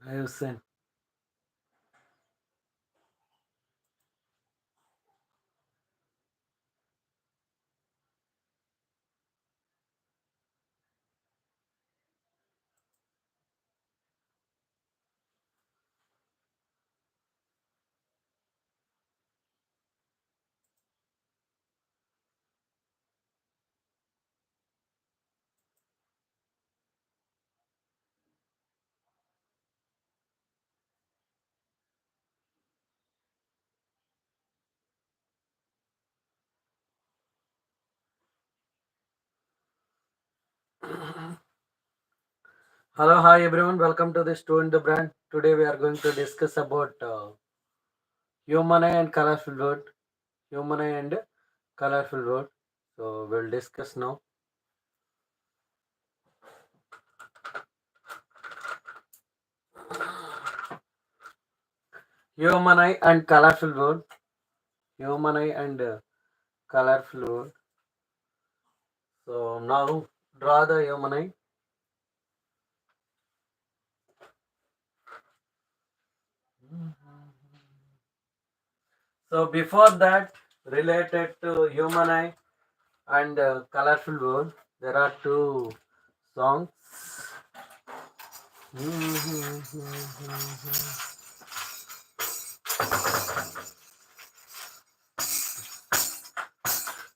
I have sent. Hello, hi everyone. Welcome to the Student the Brand. Today we are going to discuss about human eye and colorful word. Human eye and colorful word. So we'll discuss now. Human eye and colorful word. Human eye and colorful word. So now draw the human eye. So before that, related to human eye and colorful word, there are two songs.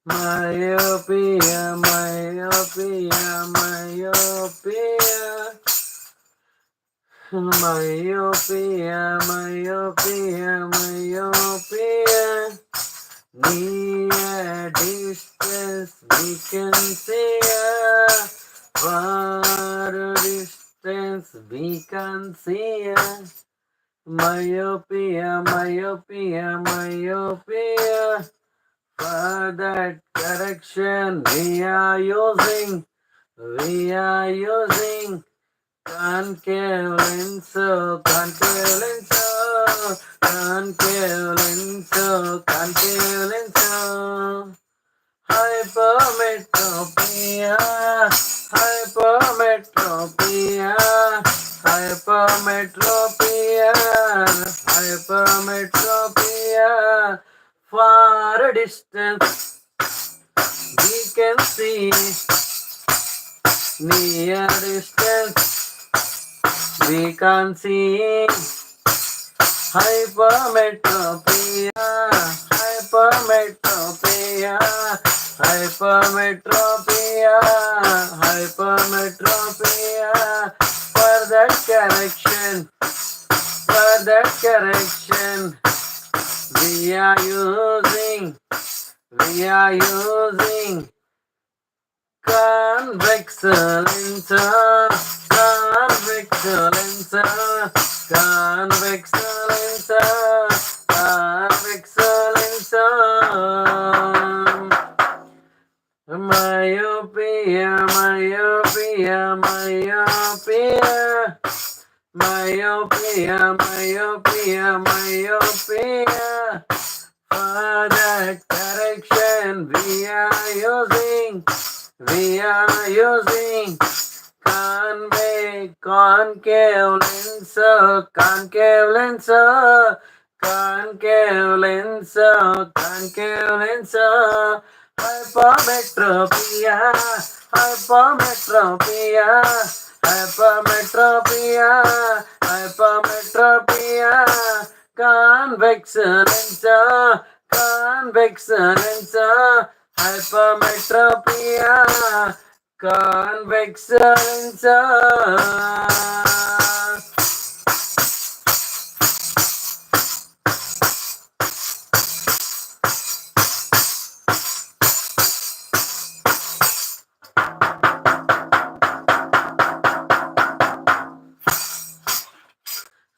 Myopia, myopia, myopia. Myopia, myopia, myopia. Near distance we can see far distance we can see myopia, myopia, myopia. For that correction we are using concave lens, concave lens, concave lens, concave lens. Hypermetropia, hypermetropia, hypermetropia, hypermetropia. Far distance we can see, near distance we can see. Hypermetropia, hypermetropia, hypermetropia, hypermetropia. For that correction, we are using convex lens, convex lens, convex lens, convex lens. Myopia, myopia, myopia, myopia, myopia, myopia. For that correction, we are using concave lens, concave lens, concave lens, concave lens. Hypermetropia, hypermetropia, hypermetropia, hypermetropia. Convex lens, convex lens, hypermetropia, convex lens.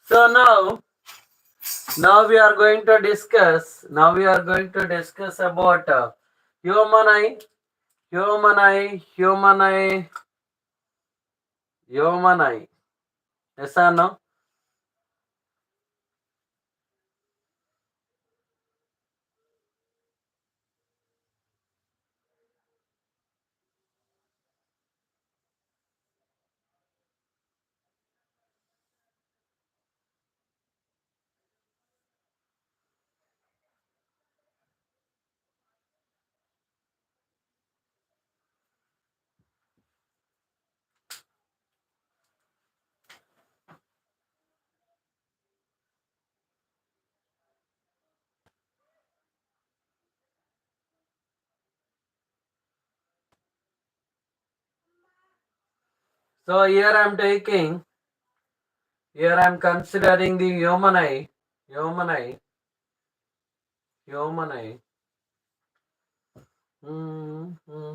So now we are going to discuss. Now we are going to discuss about human eye, human eye, human eye, human eye. Yes or no? So here I am considering the human eye, human eye. Hmm, hmm.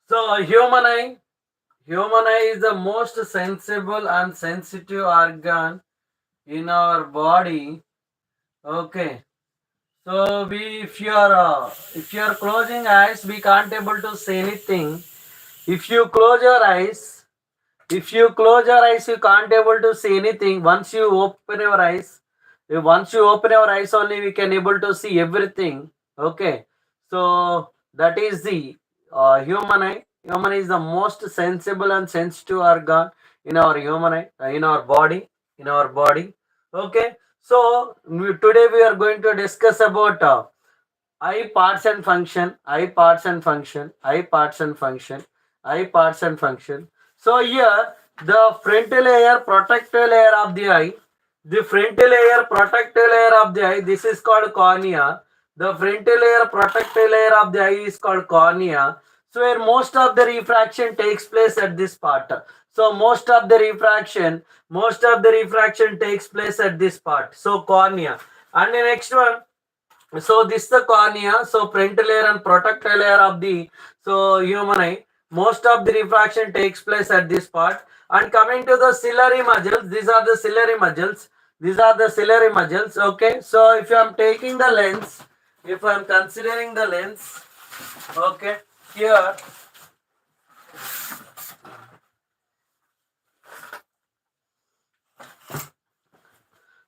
So human eye is the most sensible and sensitive organ in our body. Okay. So if you are closing eyes, we can't able to see anything. If you close your eyes, if you close your eyes, you can't able to see anything. Once you open your eyes only, we can able to see everything. Okay, so that is the human eye. Human eye is the most sensible and sensitive organ in our human eye, in our body, Okay, so today we are going to discuss about eye parts and function, eye parts and function, eye parts and function, eye parts and function. So here the frontal layer, protective layer of the eye, the frontal layer, protective layer of the eye, this is called cornea. The frontal layer, protective layer of the eye is called cornea. So where most of the refraction takes place at this part. So most of the refraction takes place at this part. So cornea. And the next one, so this is the cornea, so frontal layer and protective layer of the human eye. Most of the refraction takes place at this part. And coming to the ciliary muscles, these are the ciliary muscles. These are the ciliary muscles. Okay, so if I am taking the lens, if I am considering the lens, okay, here.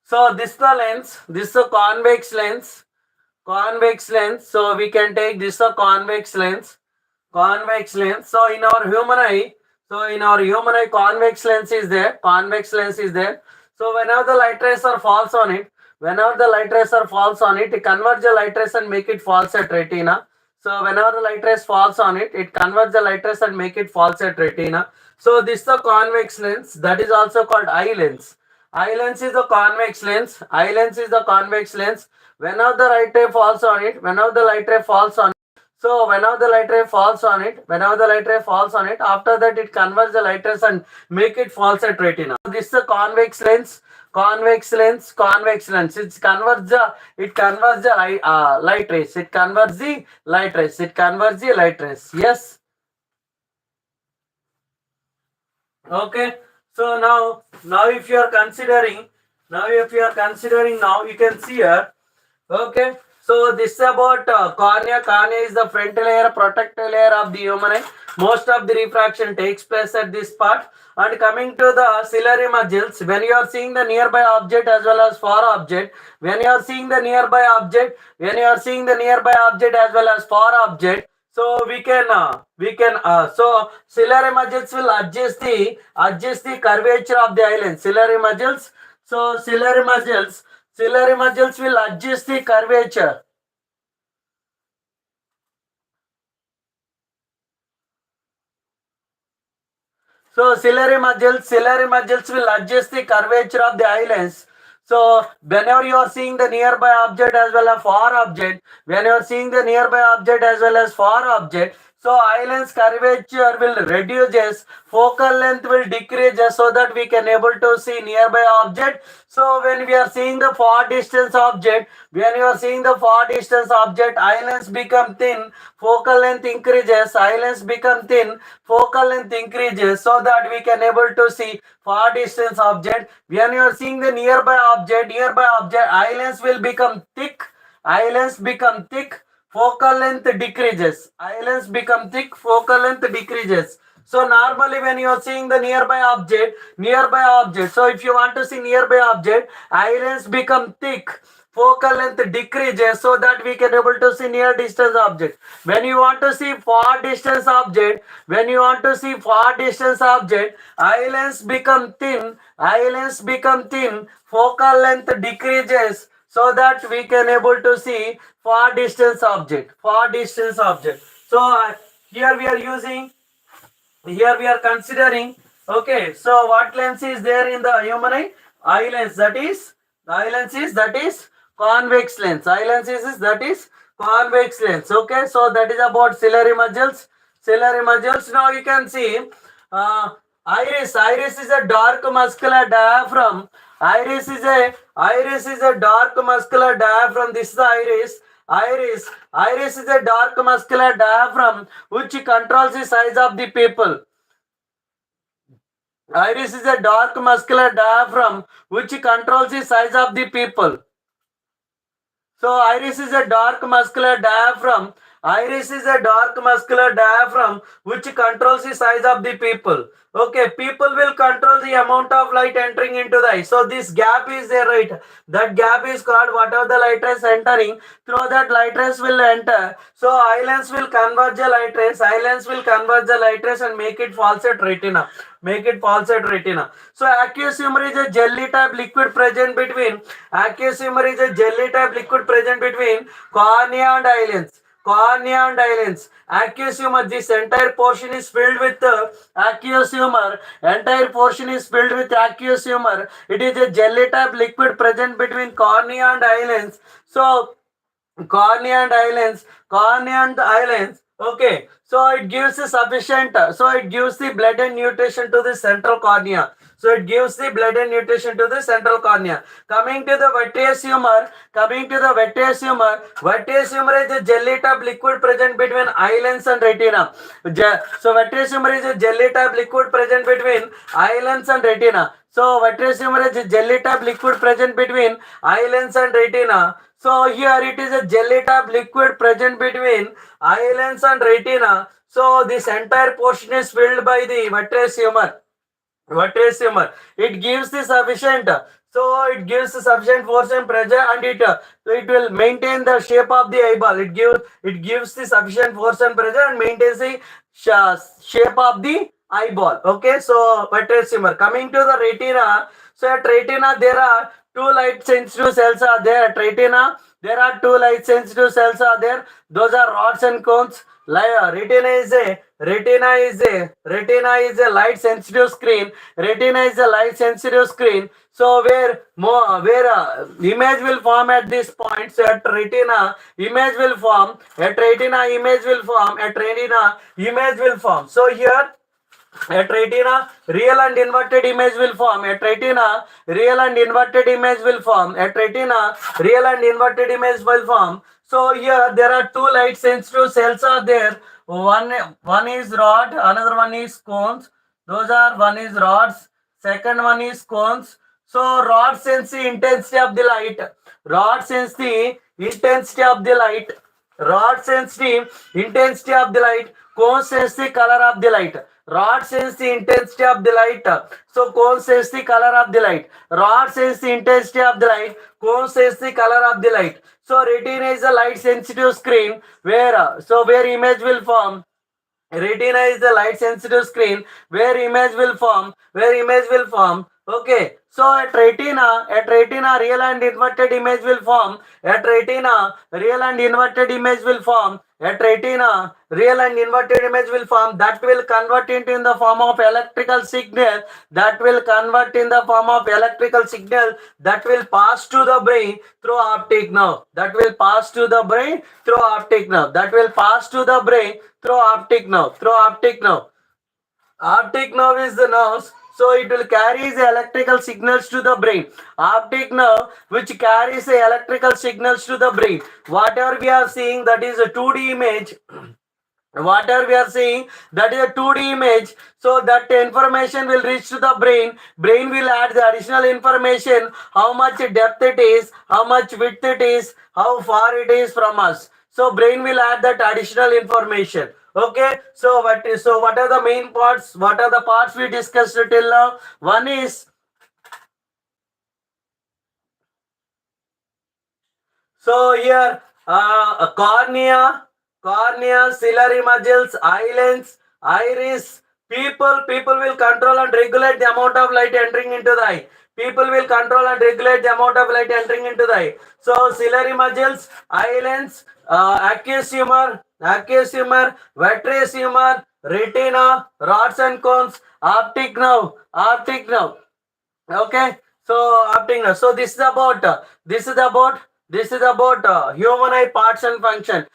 So this is the lens. This is a convex lens. Convex lens. So we can take this a convex lens. Convex lens. So in our human eye, convex lens is there. Convex lens is there. So whenever the light tracer falls on it, it converts the light rays and make it falls at retina. So whenever the light rays falls on it, it converts the light rays and make it falls at retina. So this is the convex lens. That is also called eye lens. Eye lens is the convex lens. Eye lens is the convex lens. Whenever the light ray falls on it, so whenever the light ray falls on it, after that it converts the light rays and make it falls at retina. This is the convex lens. Convex lens. It converts the light rays. It converts the light rays. Yes. Okay. So now if you are considering, now you can see here. Okay, so this is about cornea. Cornea is the frontal layer, protective layer of the human eye. Most of the refraction takes place at this part. And coming to the ciliary muscles, when you are seeing the nearby object as well as far object, as well as far object, so so ciliary muscles will adjust the curvature of the eyelid. Ciliary muscles. So ciliary muscles will adjust the curvature. So ciliary muscles will adjust the curvature of the eyelids. So whenever you are seeing the nearby object as well as far object, so eyelid's curvature will reduces, focal length will decreases so that we can able to see nearby object. So when we are seeing the far distance object, eyelids become thin, focal length increases, so that we can able to see far distance object. When you are seeing the nearby object, eyelids will become thick, focal length decreases. So normally when you are seeing the nearby object, so if you want to see nearby object, eyelids become thick, focal length decreases so that we can able to see near distance object. When you want to see far distance object, eyelids become thin, focal length decreases so that we can able to see far distance object. So here we are using, here we are considering. Okay, so what lens is there in the human eye? Eye lens. That is convex lens. Convex lens. Okay, so that is about ciliary muscles. Now you can see iris is a dark muscular diaphragm. Iris is a dark muscular diaphragm. This is the iris. Iris. Iris is a dark muscular diaphragm which controls the size of the pupil. Iris is a dark muscular diaphragm which controls the size of the pupil. So iris is a dark muscular diaphragm. Iris is a dark muscular diaphragm which controls the size of the pupil. Okay, people will control the amount of light entering into the eye. So this gap is there, right? That gap is called whatever the light is entering. Through that light rays will enter. So eye lens will converge the light rays. Eye lens will converge the light rays and make it falls at retina. Make it falls at retina. So aqueous humor is a jelly type liquid present between aqueous humor is a jelly type liquid present between cornea and eye lens. Cornea and eye lens. Aqueous humor. This entire portion is filled with aqueous humor. Entire portion is filled with aqueous humor. It is a jelly type liquid present between cornea and eye lens. So cornea and islands, cornea and islands. Okay, so it gives the sufficient, so it gives the blood and nutrition to the central cornea. So it gives the blood and nutrition to the central cornea. Coming to the vitreous humor, vitreous humor is a jelly type liquid present between eye lens and retina. So vitreous humor is a jelly type liquid present between eye lens and retina. So vitreous humor is a jelly type liquid present between eye lens and retina. So here it is a jelly type liquid present between eye lens and retina. So this entire portion is filled by the vitreous humor. Vitreous humor. It gives the sufficient. So it gives the sufficient force and pressure, and it will maintain the shape of the eyeball. It gives the sufficient force and pressure and maintains the shape of the eyeball. Okay, so vitreous humor. Coming to the retina. So at retina there are two light sensitive cells are there. At retina there are two light sensitive cells are there. Those are rods and cones. Retina is a light sensitive screen. Retina is a light sensitive screen. So where image will form at this point. So at retina image will form. At retina image will form. At retina image will form. So here at retina, real and inverted image will form. At retina, real and inverted image will form. At retina, real and inverted image will form. So here there are two light sensitive cells are there. One is rod, another one is cones. One is rods, second one is cones. So rod sense the intensity of the light. Rod sense the intensity of the light. Rod sense the intensity of the light. Cone sense the color of the light. Rod sense the intensity of the light. So cone sense the color of the light. Rod sense the intensity of the light. Cone sense the color of the light. So retina is a light sensitive screen where image will form. Retina is the light sensitive screen where image will form. Okay. So at retina, real and inverted image will form. At retina, real and inverted image will form. At retina, real and inverted image will form. That will convert into in the form of electrical signal. That will pass to the brain through optic nerve. That will pass to the brain through optic nerve. Optic nerve is the nerves. So it will carry the electrical signals to the brain. Optic nerve which carries the electrical signals to the brain. Whatever we are seeing, that is a 2D image. So that information will reach to the brain will add the additional information, how much depth it is, how much width it is, how far it is from us. So brain will add that additional information. Okay, so what are the main parts? What are the parts we discussed till now? One is here cornea, ciliary muscles, eye lens, iris. People will control and regulate the amount of light entering into the eye. So ciliary muscles, eye lens, aqueous humor, vitreous humor, retina, rods and cones, optic nerve. Okay, so optic nerve. So this is about human eye parts and function.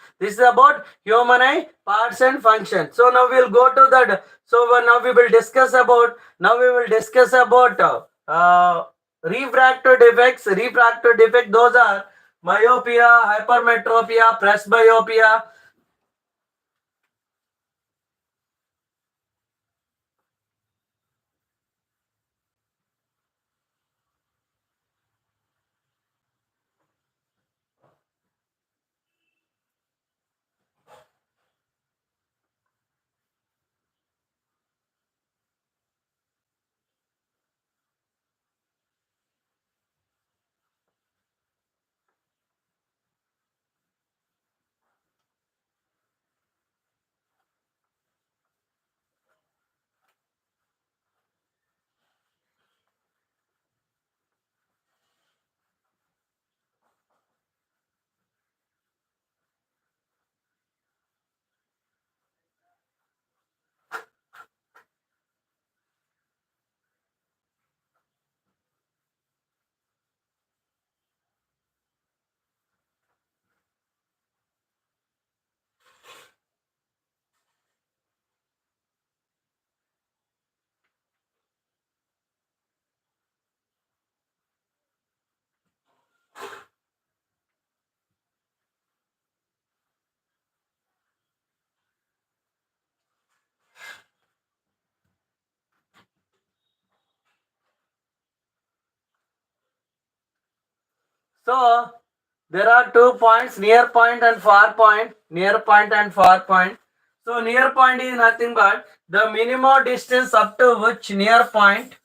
So now we will go to that. So now we will discuss about refractive defects. Those are myopia, hypermetropia, presbyopia. So there are 2 points, near point and far point, near point and far point. So near point is nothing but the minimum distance up to which near point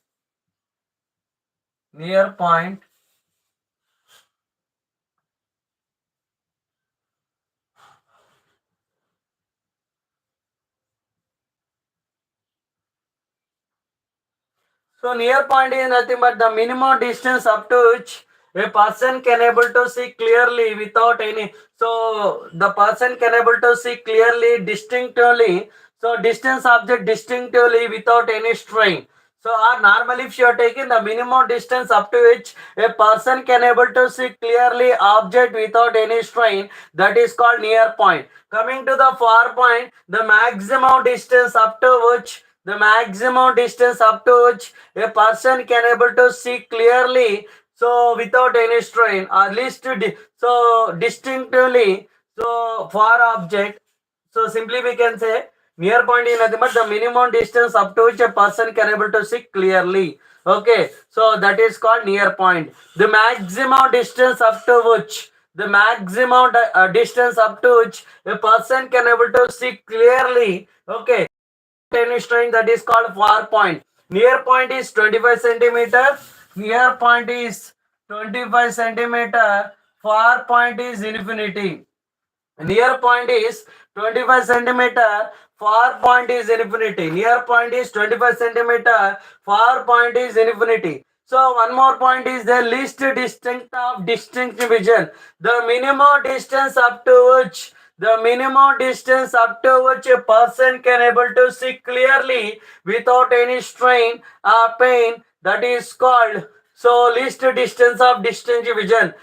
so near point is nothing but the minimum distance up to which a person can able to see clearly without any. So the person can able to see clearly, distinctively. So distance object distinctively without any strain. So normally if you are taking the minimum distance up to which a person can able to see clearly object without any strain, that is called near point. Coming to the far point, the maximum distance up to which a person can able to see clearly, so without any strain, or least so distinctively, so far object. So simply we can say near point is nothing but the minimum distance up to which a person can able to see clearly. Okay, so that is called near point. The maximum distance up to which a person can able to see clearly. Okay, any string, that is called far point. Near point is 25 centimeter. Near point is 25 centimeter. Far point is infinity. Near point is 25 centimeter. Far point is infinity. Near point is 25 centimeter. Far point is infinity. So one more point is the least distinct of distinct vision. The minimum distance up to which a person can able to see clearly without any strain or pain, that is called so least distance of distance vision.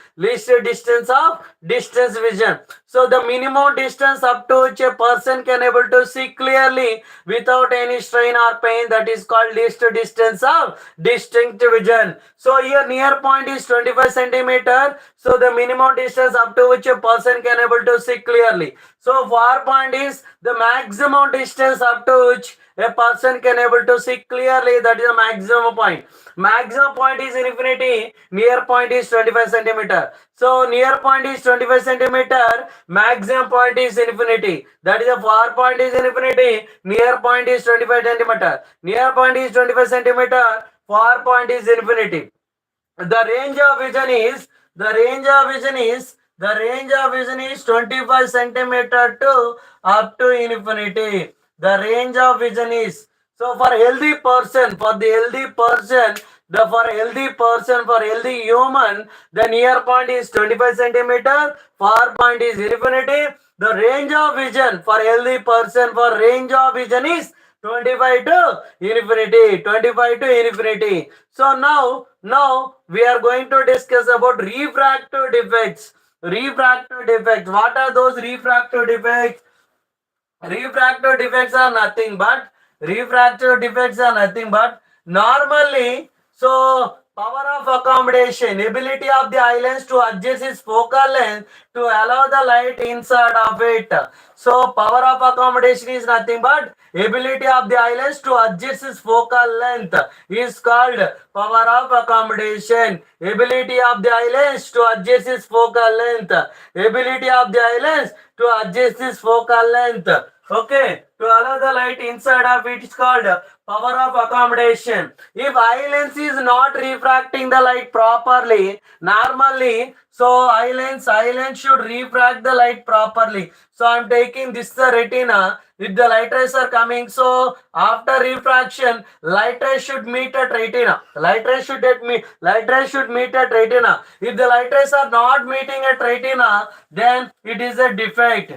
So the minimum distance up to which a person can able to see clearly without any strain or pain, that is called least distance of distinct vision. So here near point is 25 centimeter. So the minimum distance up to which a person can able to see clearly. So far point is the maximum distance up to which a person can able to see clearly, that is the maximum point. Maximum point is infinity, near point is 25 centimeter. So near point is 25 centimeter, maximum point is infinity. That is the far point is infinity, near point is 25 centimeter. Near point is 25 centimeter, far point is infinity. The range of vision is 25 centimeter to up to infinity. The range of vision is, so for healthy person, for healthy human, the near point is 25 centimeter, far point is infinity. The range of vision for healthy person, for range of vision is 25 to infinity. So now we are going to discuss about refractive defects. What are those refractive defects? Refractive defects are nothing but normally, so Power of accommodation, ability of the eye lens to adjust its focal length to allow the light inside of it. So power of accommodation is nothing but ability of the eye lens to adjust its focal length is called power of accommodation. Ability of the eye lens to adjust its focal length. Ability of the eye lens to adjust its focal length. Okay, to allow the light inside of it is called power of accommodation. If eye lens is not refracting the light properly, normally, so eye lens should refract the light properly. So I am taking this the retina. If the light rays are coming, so after refraction, light rays should meet at retina. Light rays should meet at retina. If the light rays are not meeting at retina, then it is a defect.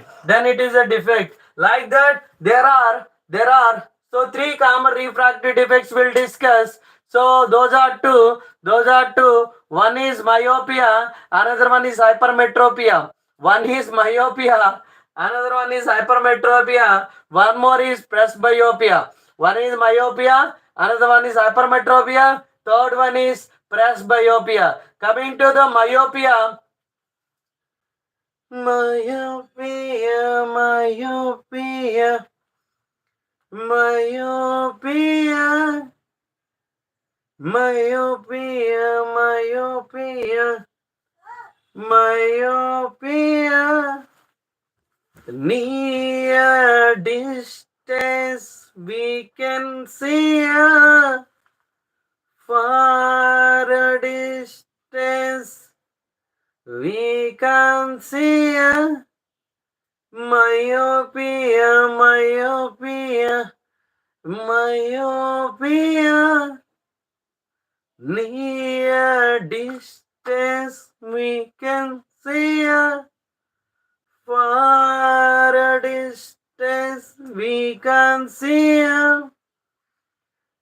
Like that, there are so three common refractive defects we'll discuss. So those are two. One is myopia, another one is hypermetropia. One is myopia, another one is hypermetropia. One more is presbyopia. One is myopia, another one is hypermetropia. Third one is presbyopia. Coming to the myopia. Myopia. Myopia, myopia, myopia, myopia. Near distance we can see a far distance we can see a myopia, myopia, myopia. Near distance we can see a far distance we can see a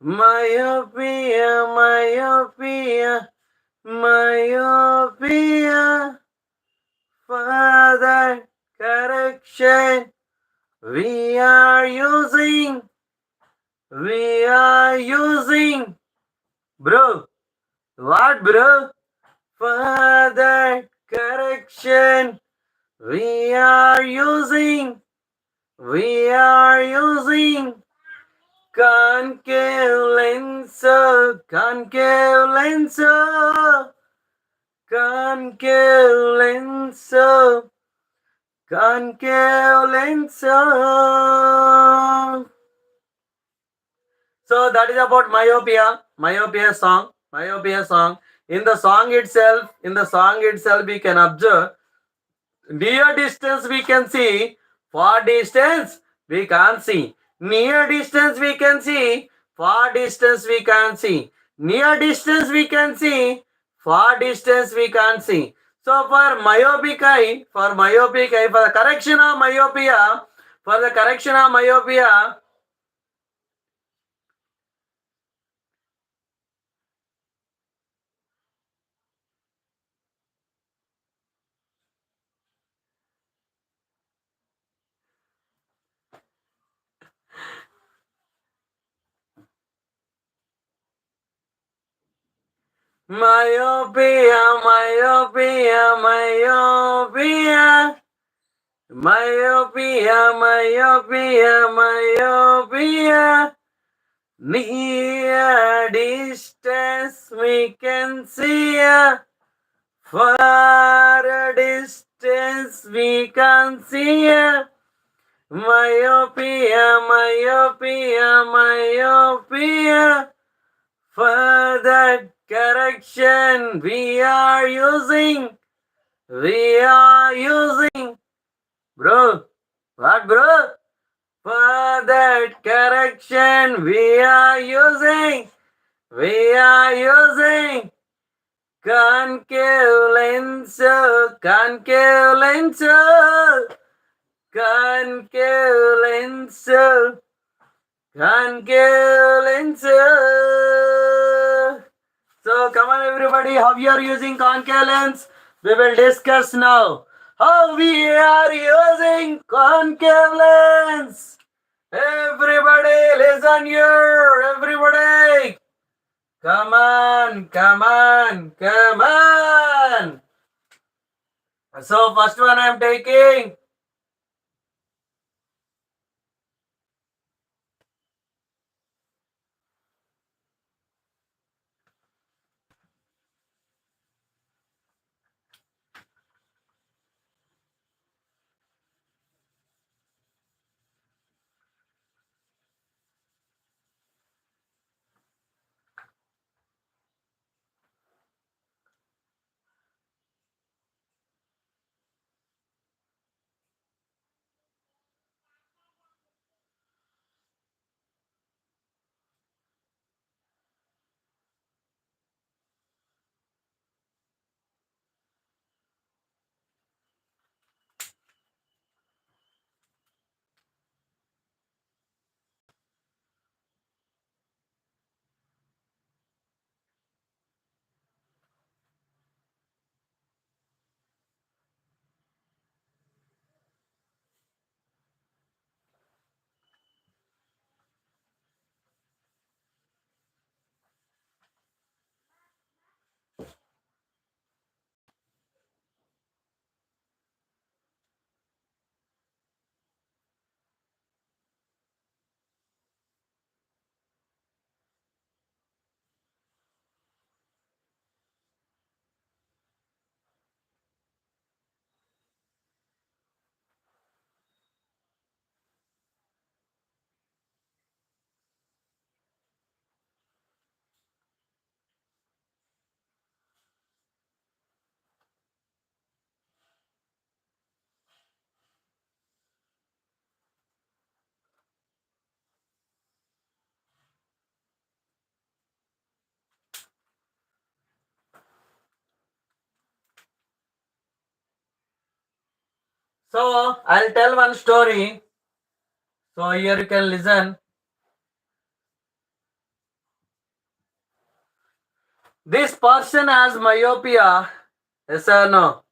myopia, myopia, myopia. Further correction we are using, bro. What, bro? Further correction we are using concave lens, concave lens, concave lens, concave lens. So that is about myopia song. In the song itself, we can observe near distance we can see, far distance we can't see. Near distance we can see, far distance we can't see. Near distance we can see, far distance we can't see. So for myopic eye, for the correction of myopia, myopia, myopia, myopia. Myopia, myopia, myopia. Near distance we can see a far distance we can see a myopia, myopia, myopia. Further correction we are using, bro. What, bro? Further correction we are using concave lens, concave lens, concave lens, concave lens. So come on everybody, how you are using concave lens? We will discuss now. How we are using concave lens. Everybody listen here, everybody. Come on, come on, come on. So first one I am taking. So I'll tell one story. So here you can listen. This person has myopia. Yes or no?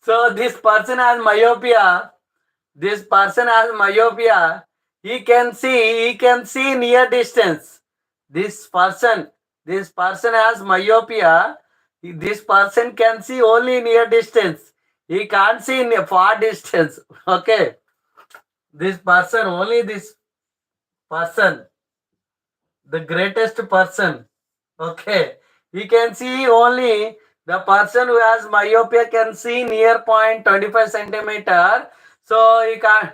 So this person has myopia. This person has myopia. He can see near distance. This person, this person has myopia. This person can see only near distance. He can't see near far distance. Okay. This person, only this person, the greatest person. Okay. He can see only the person who has myopia can see near point 25 centimeter. So he can't.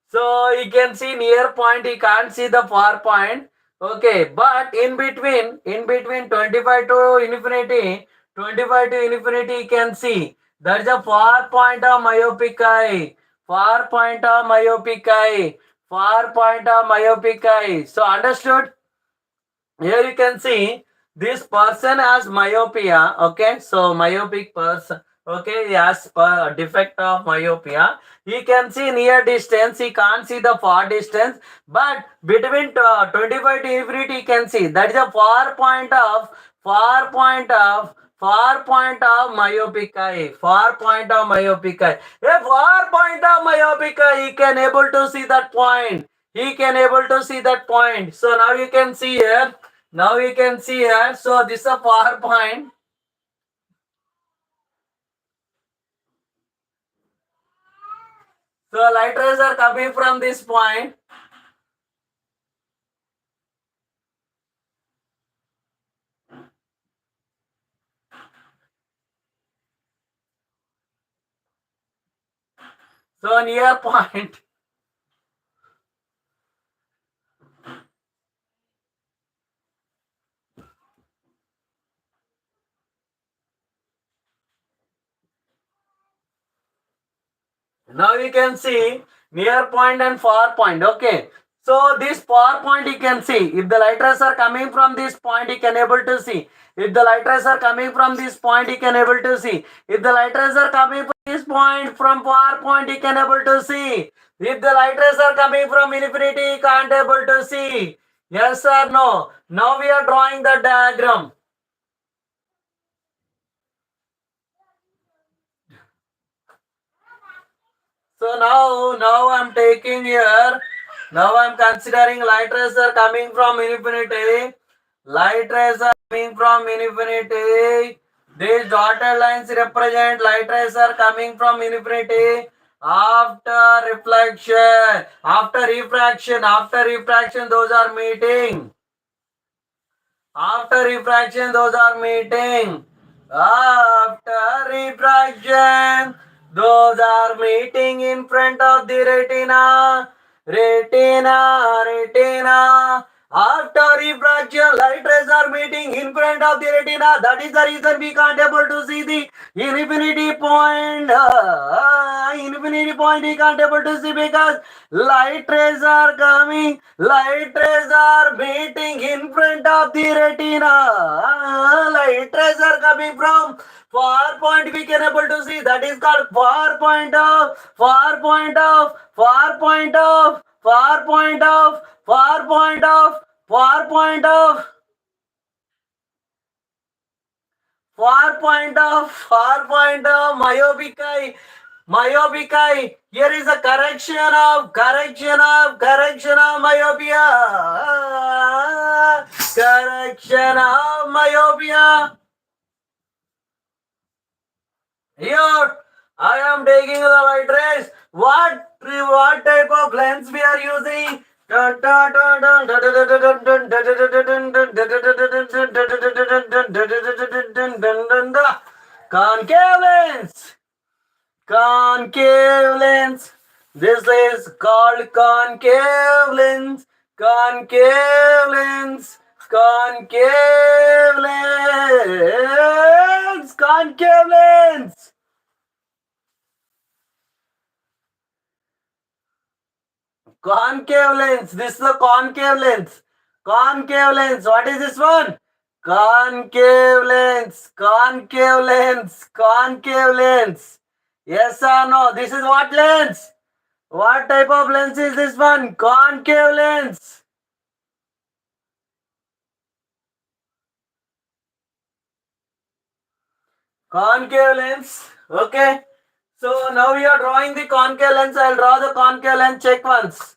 So he can see near point, he can't see the far point. Okay, but in between 25 to infinity, 25 to infinity he can see. That is a far point of myopic eye. Far point of myopic eye. Far point of myopic eye. So understood? Here you can see this person has myopia. Okay, so myopic person. Okay, he has a defect of myopia. He can see near distance. He can't see the far distance. But between 25 to infinity, he can see. That is a far point of myopic eye. Far point of myopic eye. A far point of myopic eye. He can able to see that point. He can able to see that point. So now you can see here. Now you can see here. So this is a far point. So light rays are coming from this point. So near point. Now you can see near point and far point. Okay. So this far point you can see. If the light rays are coming from this point, you can able to see. If the light rays are coming from this point, you can able to see. If the light rays are coming from this point, from far point, you can able to see. If the light rays are coming from infinity, can't able to see. Yes or no? Now we are drawing the diagram. So now I'm taking here. Now I'm considering light rays are coming from infinity. Light rays are coming from infinity. These dotted lines represent light rays are coming from infinity. After reflection, after refraction, those are meeting. After refraction, those are meeting. After refraction, those are meeting in front of the retina. Retina. After refraction, light rays are meeting in front of the retina. That is the reason we can't able to see the infinity point. Infinity point we can't able to see because light rays are coming. Light rays are meeting in front of the retina. Light rays are coming from far point we can able to see. That is called far point of, far point of, far point of, far point of, far point of, far point of, far point of myopic eye. Myopic eye. Here is a correction of myopia. Correction of myopia. Here, I am taking the white rays. What type of lens we are using? Concave lens. Concave lens. This is called concave lens. Concave lens. Concave lens. Concave lens. Concave lens. This is the concave lens. Concave lens. What is this one? Concave lens. Concave lens. Concave lens. Yes or no? This is what lens? What type of lens is this one? Concave lens. Concave lens. Okay. So now we are drawing the concave lens. I'll draw the concave lens. Check once.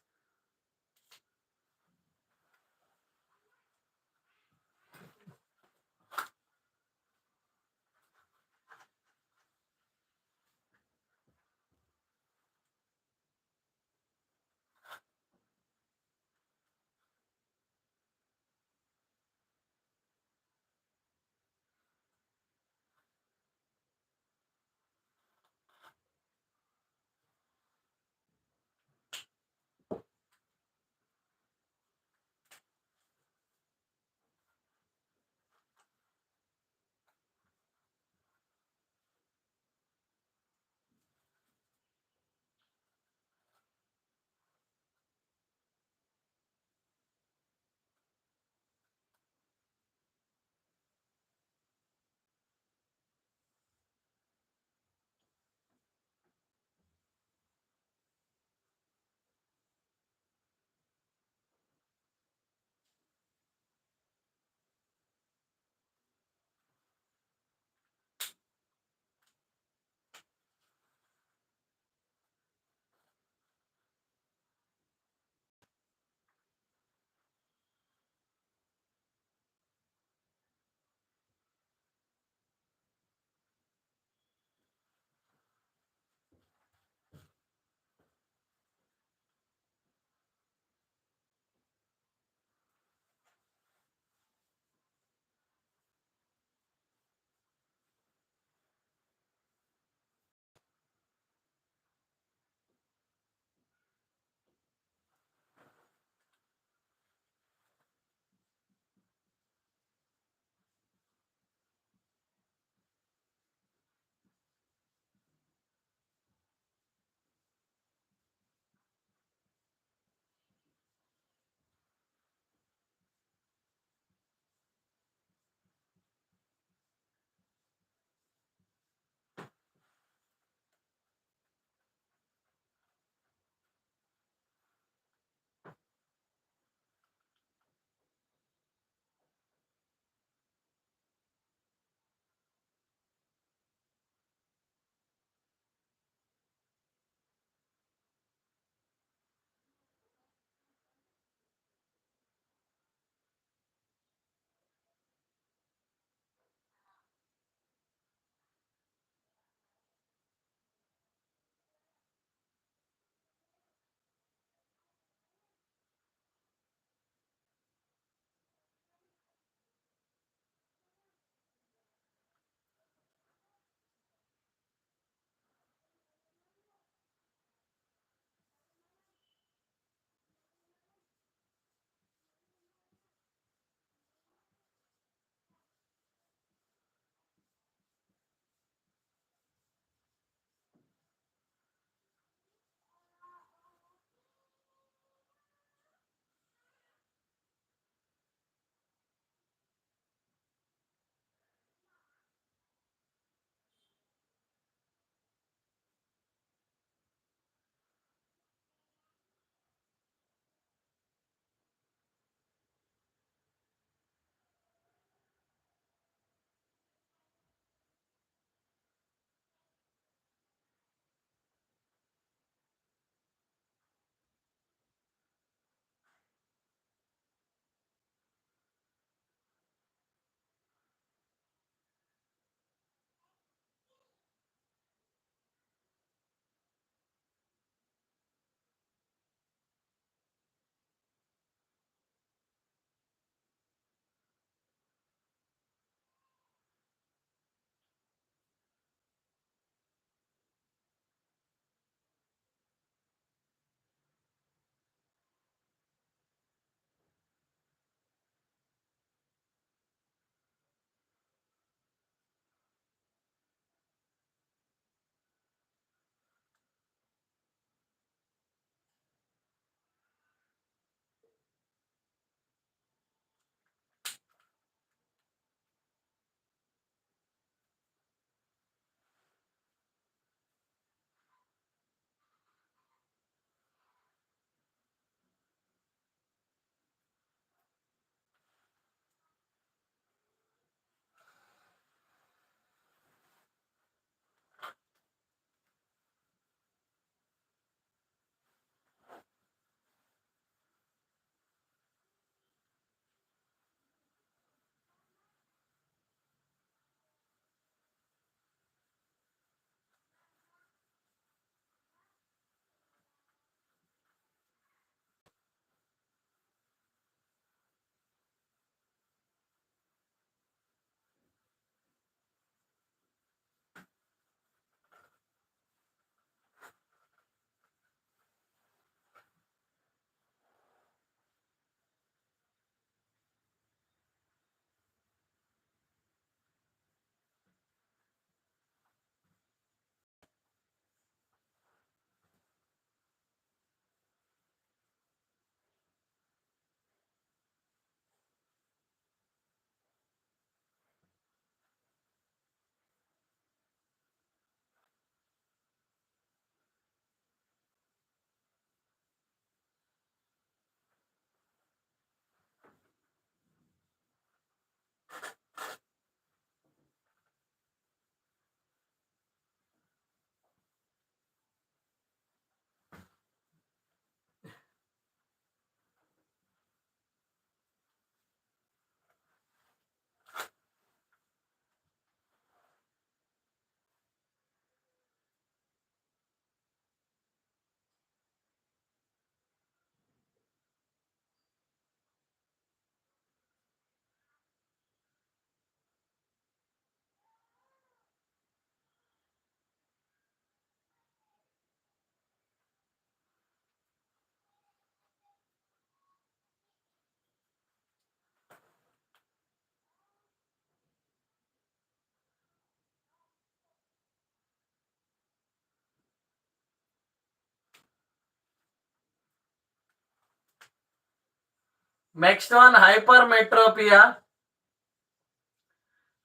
Next one, hypermetropia.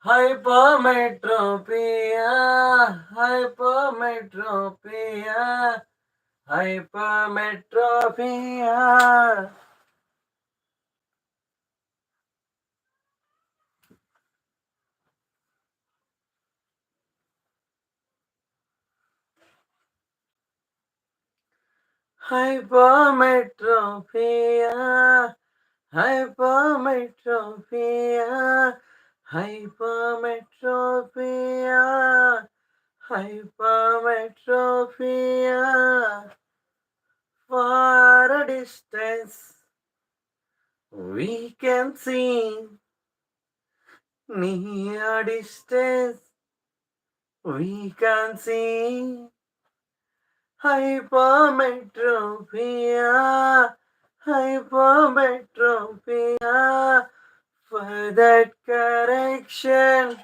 Hypermetropia, hypermetropia, hypermetropia. Hypermetropia, hypermetropia, hypermetropia, hypermetropia. For a distance, we can see. Near distance, we can see. Hypermetropia, hypermetropia. For that correction,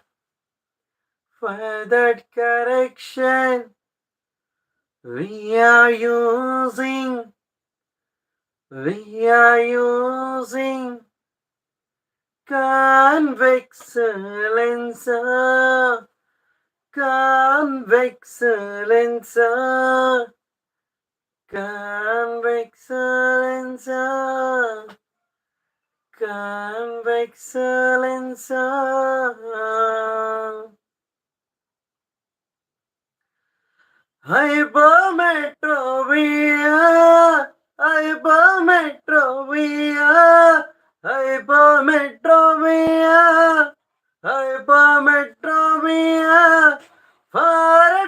we are using convex lenser, convex lenser, convex lenser, convex lenser. Hypermetropia, hypermetropia, hypermetropia, hypermetropia. Far a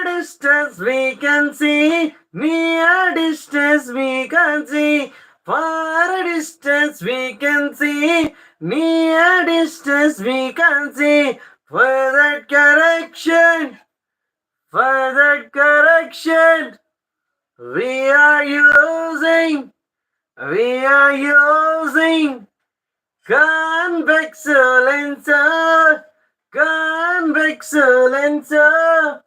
distance we can see, near distance we can see. Far a distance we can see, near distance we can see. Further correction, we are using convex lenser, convex lenser,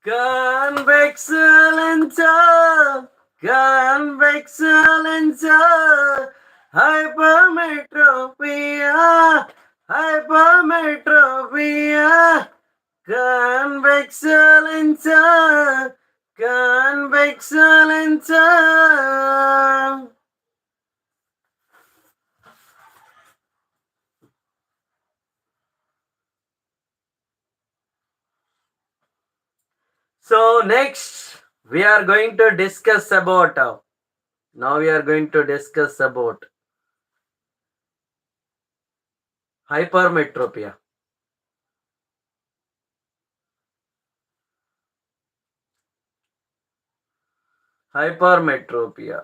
convex lenser, convex lenser. Hypermetropia, hypermetropia, convex lenser, convex lenser. So next we are going to discuss about now we are going to discuss about hypermetropia. Hypermetropia.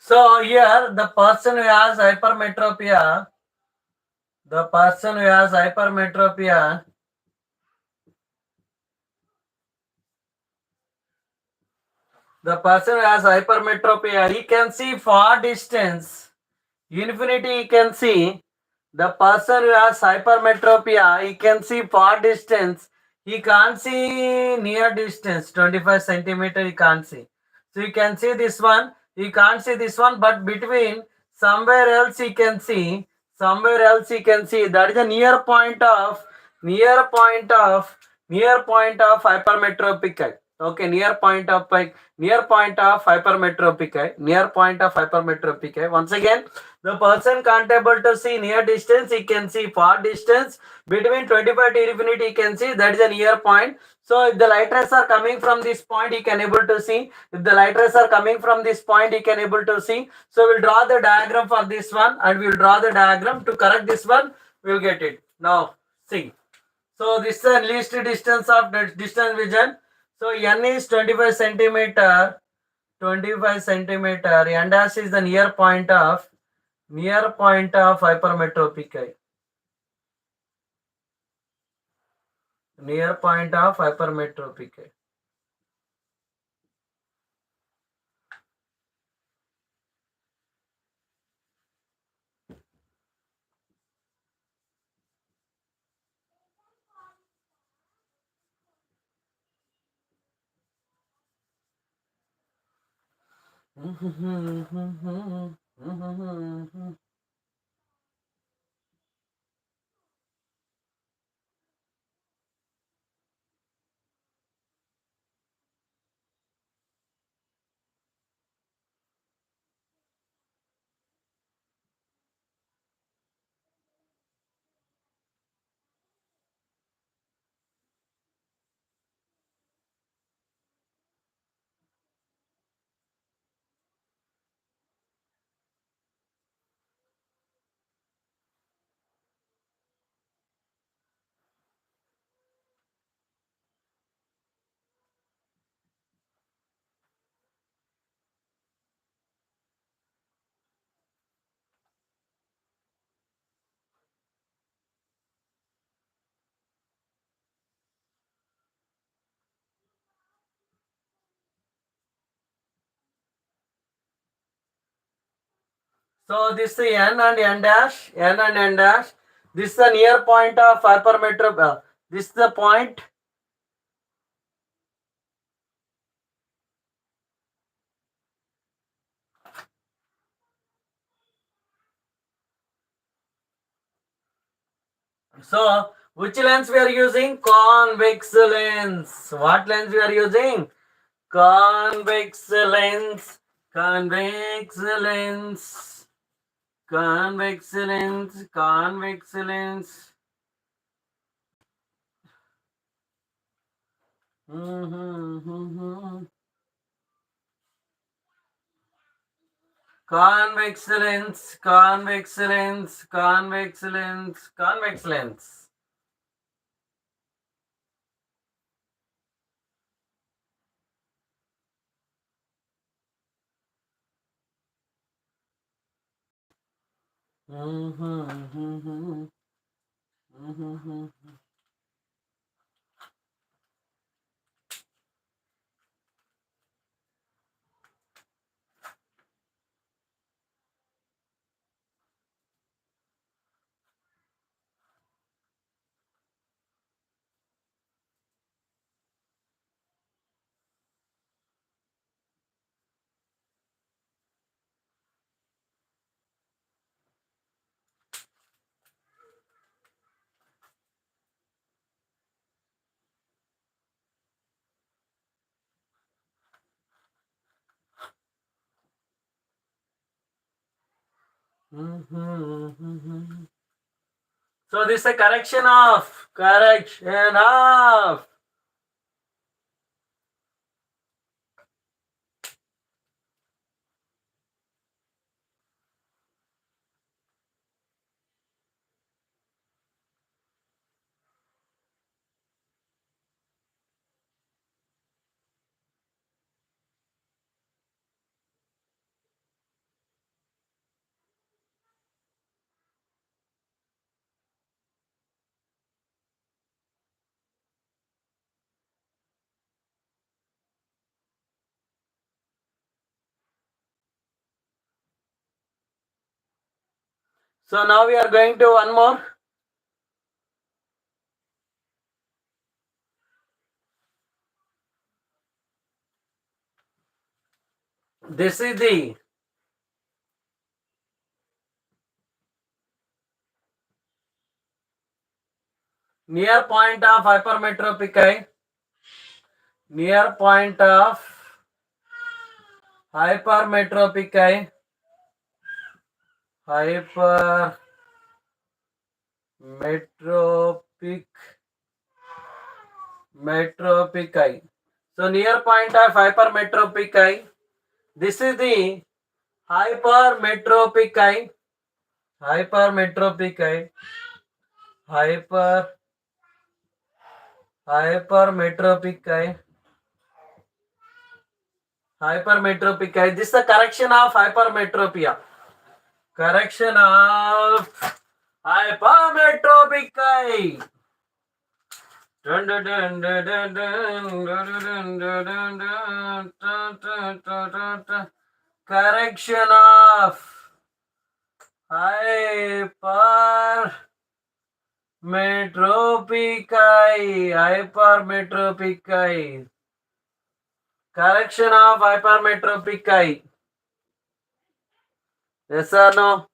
So here the person who has hypermetropia, the person who has hypermetropia, the person who has hypermetropia, he can see far distance, infinity he can see. The person who has hypermetropia, he can see far distance. He can't see near distance, 25 centimeter he can't see. So you can see this one, he can't see this one, but between somewhere else he can see, somewhere else he can see. That is a near point of, near point of hypermetropic eye. Okay, near point of hypermetropic eye, near point of hypermetropic eye. Once again, the person can't able to see near distance, he can see far distance. Between 25 to infinity, he can see, that is a near point. So if the light rays are coming from this point, he can able to see. If the light rays are coming from this point, he can able to see. So we'll draw the diagram for this one, and we'll draw the diagram to correct this one. We'll get it. Now see. So this is the least distance of the distance vision. So n is 25 centimeter. 25 centimeter. N dash is the near point of hypermetropic eye. Near point of hypermetropic eye. So this is n and n dash, n and n dash. This is the near point of hypermetropic. This is the point. So which lens we are using? Convex lens. What lens we are using? Convex lens. Convex lens. Convex lens. Convex lens. Convex lens. Convex lens. Convex lens. Convex lens. So this is a correction of. So now we are going to one more. This is the near point of hypermetropic eye. Near point of hypermetropic eye. Hypermetropic metropic eye. So near point of hypermetropic eye. This is the hypermetropic eye. Hypermetropic eye. Hypermetropic eye. Hypermetropic eye. This is the correction of hypermetropia. Correction of hypermetropic eye. Dun, dun, dun, dun, dun, dun, dun, dun, dun, dun, dun, dun, dun, dun, dun, dun. Correction of hypermetropic eye. Hypermetropic eye. Correction of hypermetropic eye. Yes or no?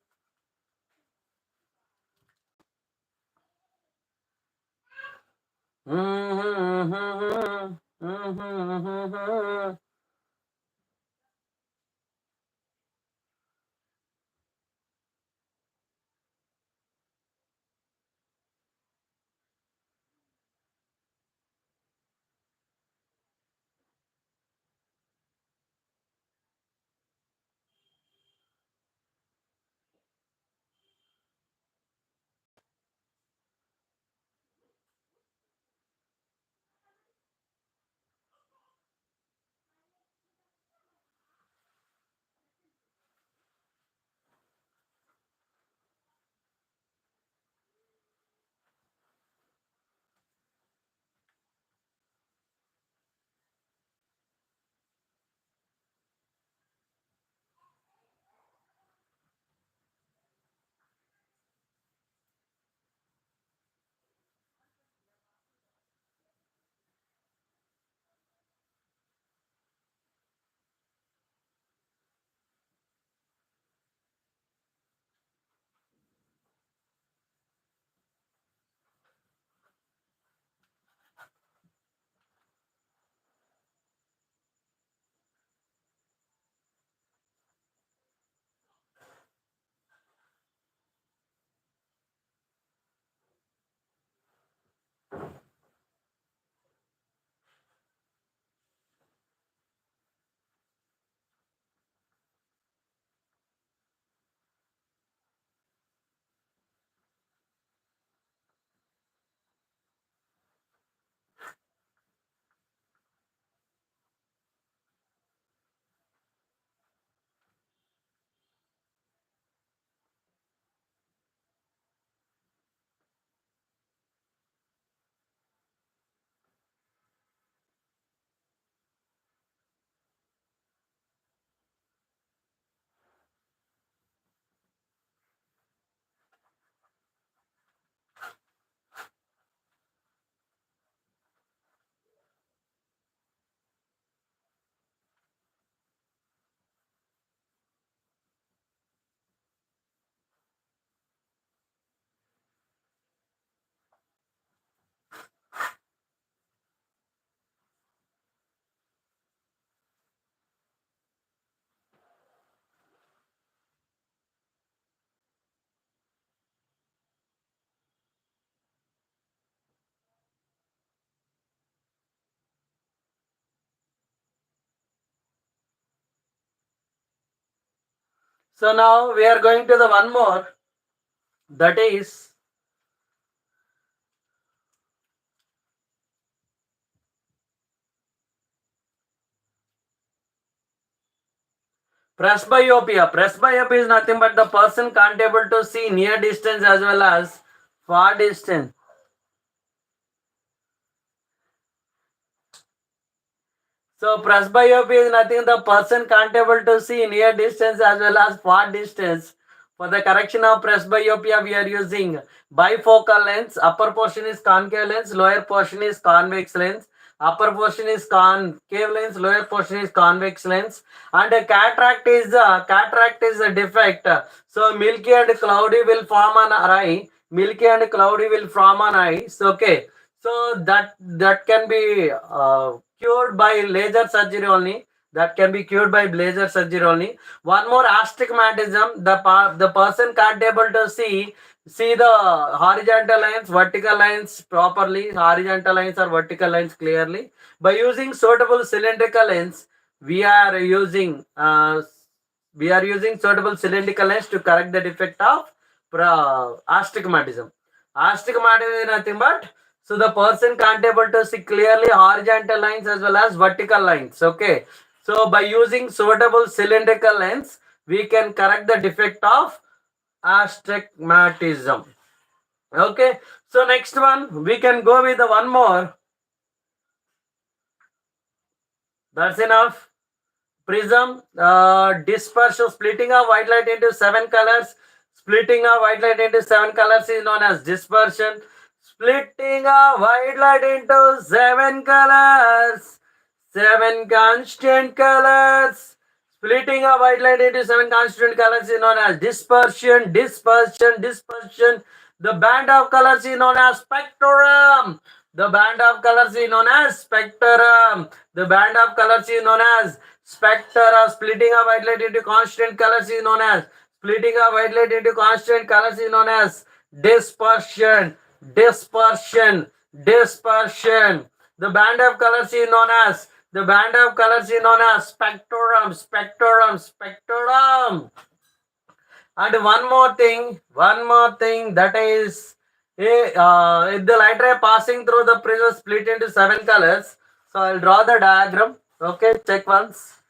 So now we are going to the one more, that is presbyopia. Presbyopia is nothing but the person can't able to see near distance as well as far distance. So presbyopia is nothing the person can't able to see near distance as well as far distance. For the correction of presbyopia, we are using bifocal lens. Upper portion is concave lens, lower portion is convex lens. Upper portion is concave lens, lower portion is convex lens. And cataract is a defect. So milky and cloudy will form an eye. Milky and cloudy will form an eye. So, okay. So that can be cured by laser surgery only. That can be cured by laser surgery only. One more astigmatism. The person can't able to see the horizontal lines, vertical lines properly. Horizontal lines or vertical lines clearly. By using suitable cylindrical lens, we are using suitable cylindrical lens to correct the defect of astigmatism. Astigmatism is nothing but, so the person can't able to see clearly horizontal lines as well as vertical lines. Okay. So by using suitable cylindrical lens, we can correct the defect of astigmatism. Okay. So next one, we can go with the one more. That's enough. Prism, dispersion, splitting of white light into 7 colors. Splitting of white light into 7 colors is known as dispersion. Splitting of white light into 7 colors. 7 constant colors. Splitting a white light into 7 constituent colors is known as dispersion. Dispersion. The band of colors is known as spectrum. The band of colors is known as spectrum. The band of colors is known as spectrum. Splitting a white light into constant colors is known as dispersion. Dispersion. The band of colors is known as spectrum. And one more thing that is, if the light ray passing through the prism split into 7 colors. So I'll draw the diagram. Okay, check once.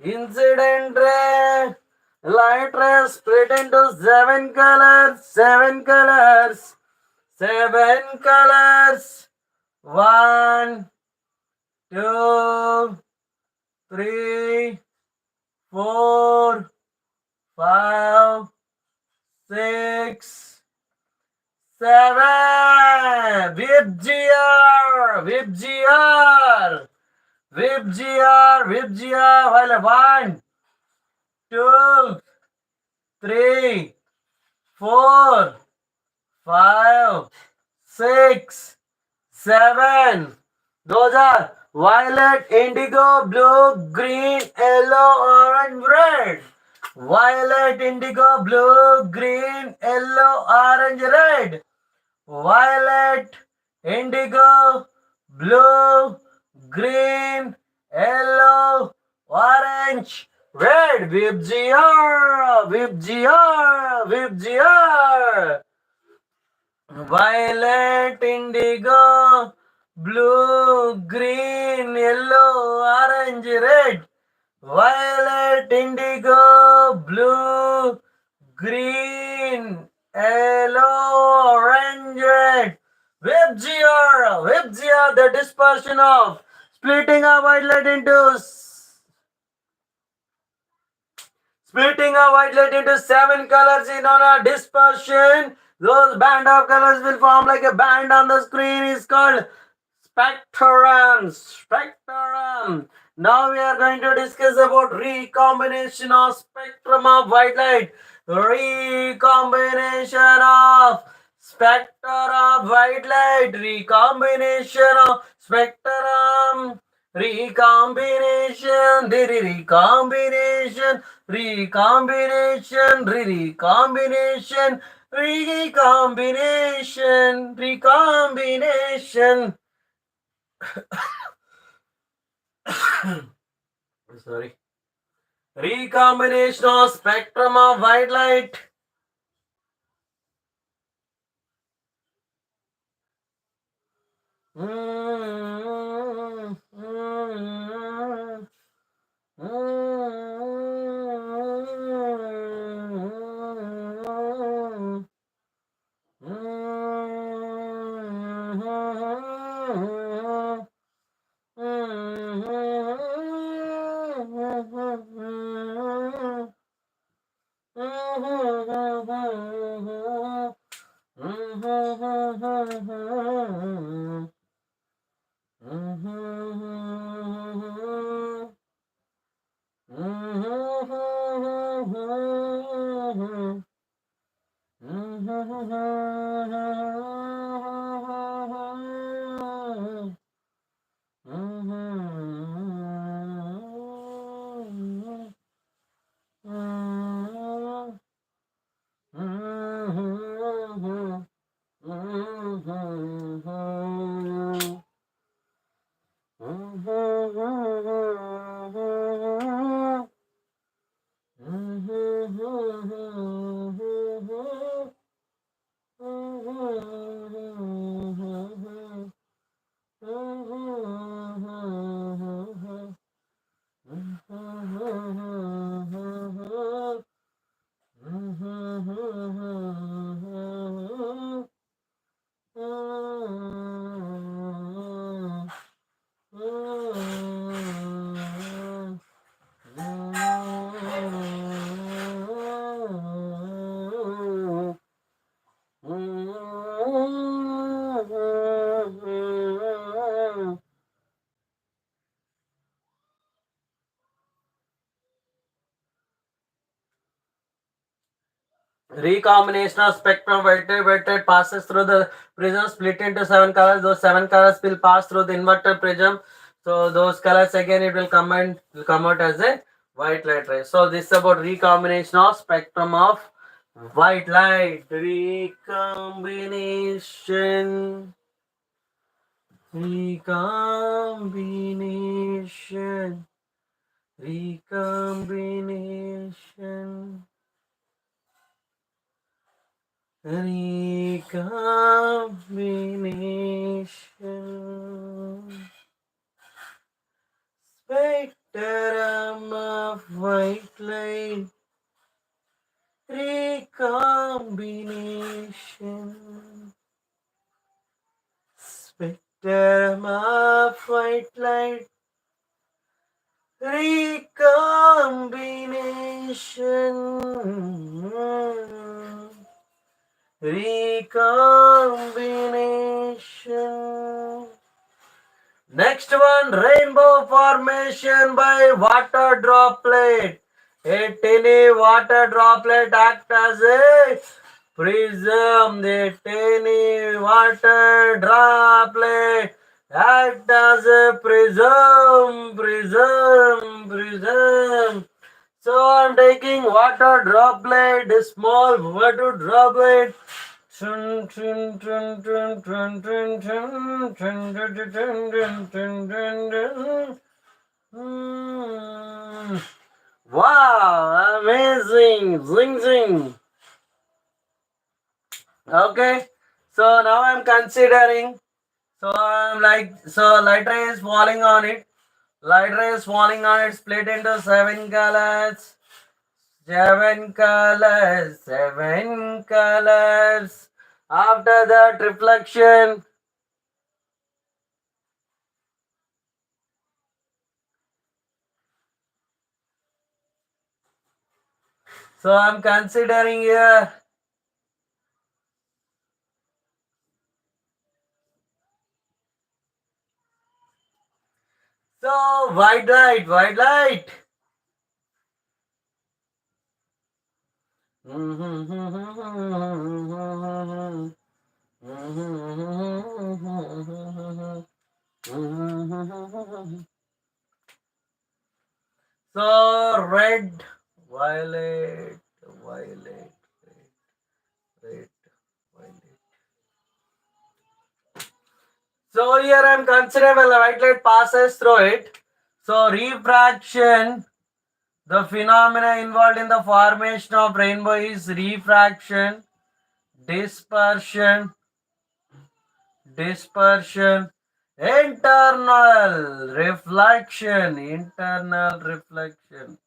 Incident ray, light ray split into 7 colors, 7 colors. 1, 2, 3, 4, 5, 6, 7. Whip GR. Well, 1, 2, 3, 4, 5, 6, 7. Those are violet, indigo, blue, green, yellow, orange, red. Violet, indigo, blue, green, yellow, orange, red. Violet, indigo, blue, green, yellow, orange, red. Whip GR. Violet, indigo, blue, green, yellow, orange, red. Violet, indigo, blue, green, yellow, orange, red. Whip GR, the dispersion of splitting a white light into 7 colors in on a dispersion. Those band of colors will form like a band on the screen is called spectrum. Now we are going to discuss about recombination of spectrum of white light. Recombination of spectrum of white light. Recombination of spectrum. Recombination. Sorry. Recombination of spectrum of white light. Recombination of spectrum weighted passes through the prism, split into 7 colors. Those 7 colors will pass through the inverted prism. So those colors again it will come out as a white light ray. So this is about recombination of spectrum of white light. Recombination. Recombination. Recombination. Recombination. Spectrum of white light. Recombination. Spectrum of white light. Recombination. Recombination. Next one, rainbow formation by water droplet. A tiny water droplet acts as a prism. The tiny water droplet acts as a prism. So I'm taking water droplet, small water droplet. Wow, amazing! Zing zing. Okay, so now I'm considering. So I'm like, so light ray is falling on it. Light ray is falling on it, split into 7 colors. 7 colors, 7 colors. After that, reflection. So I'm considering here. So white light, white light. So red, violet, violet, red, violet. So here I am considering when the white light passes through it. So refraction, the phenomena involved in the formation of rainbow is refraction, dispersion, internal reflection, internal reflection.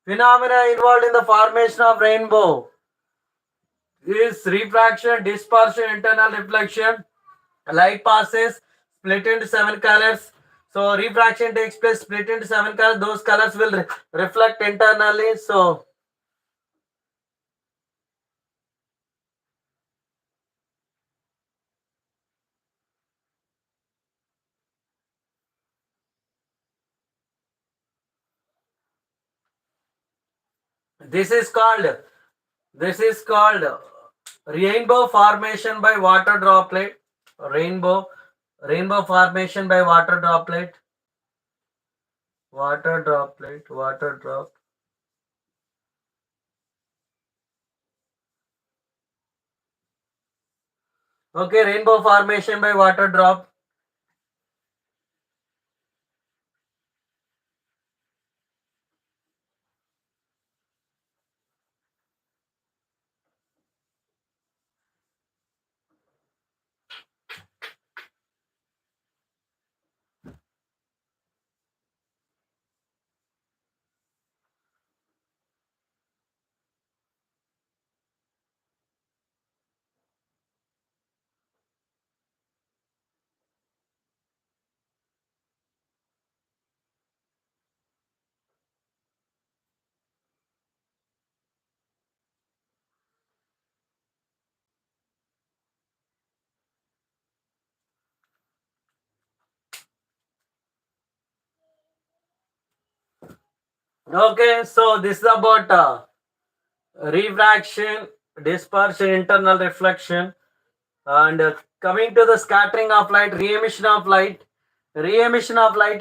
Phenomena involved in the formation of rainbow is refraction, dispersion, internal reflection. Light passes, split into 7 colors. So refraction takes place, split into 7 colors. Those colors will reflect internally. So this is called rainbow formation by water droplet. Rainbow formation by water droplet. Water drop. Okay, rainbow formation by water drop. Okay, so this is about refraction, dispersion, internal reflection, and coming to the scattering of light, re-emission of light in re-emission of light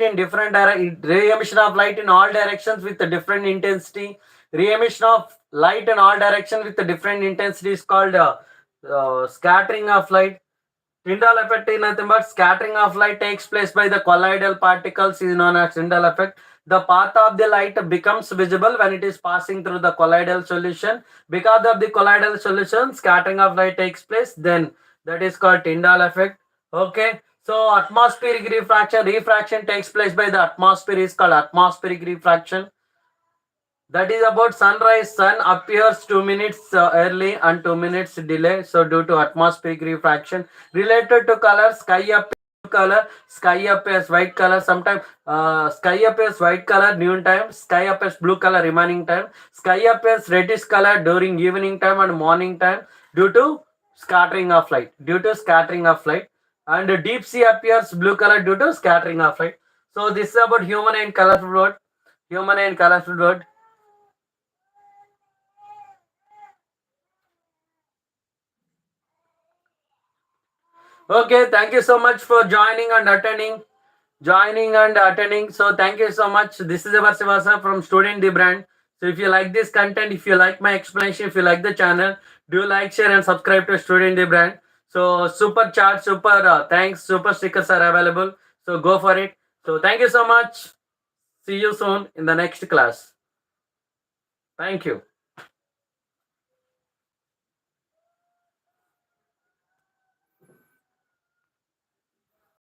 in all directions with a different intensity. Re-emission of light in all directions with a different intensity is called scattering of light. Tyndall effect is nothing but scattering of light takes place by the colloidal particles is known as Tyndall effect. The path of the light becomes visible when it is passing through the colloidal solution. Because of the colloidal solution, scattering of light takes place. Then that is called Tyndall effect. Okay. So atmospheric refraction takes place by the atmosphere is called atmospheric refraction. That is about sunrise. Sun appears 2 minutes early and 2 minutes delay. So due to atmospheric refraction, related to color, sky appears blue color, sky appears white color. Sometimes sky appears white color noon time, sky appears blue color remaining time, sky appears reddish color during evening time and morning time due to scattering of light. And deep sea appears blue color due to scattering of light. So this is about human and colorful world. Human and colorful world. Okay, thank you so much for joining and attending. So thank you so much. This is Ever Sivasa from Student the Brand. So if you like this content, if you like my explanation, if you like the channel, do like, share, and subscribe to Student the Brand. So super chat, super thanks, super stickers are available. So go for it. So thank you so much. See you soon in the next class. Thank you.